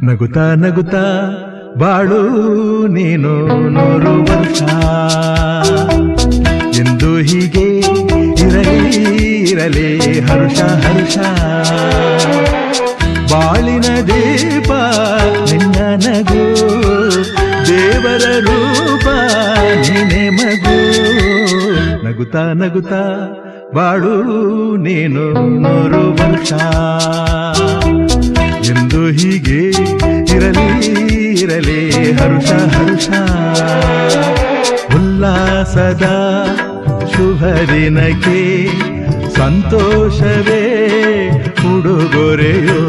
ನಗುತ್ತಾ ನಗುತ್ತಾ ಬಾಳು ನೀನು 100 ವರ್ಷ ಎಂದು ಹೀಗೆ ಇರಲಿ ಹರುಷ ಹರುಷ ಬಾಳಿನ ದೀಪ ನಿನ್ನ ನಗು ದೇವರ ರೂಪ ನೀನೆ ಮಗು ನಗುತ್ತಾ ನಗುತ್ತಾ ಬಾಳು ನೀನು 100 ವರ್ಷ ಎಂದು ಹೀಗೆ ಇರಲಿ ಹರುಷ ಹರುಷ ಉಲ್ಲಾಸದ ಶುಭ ದಿನಕ್ಕೆ ಸಂತೋಷವೇ ಉಡುಗೊರೆಯೋ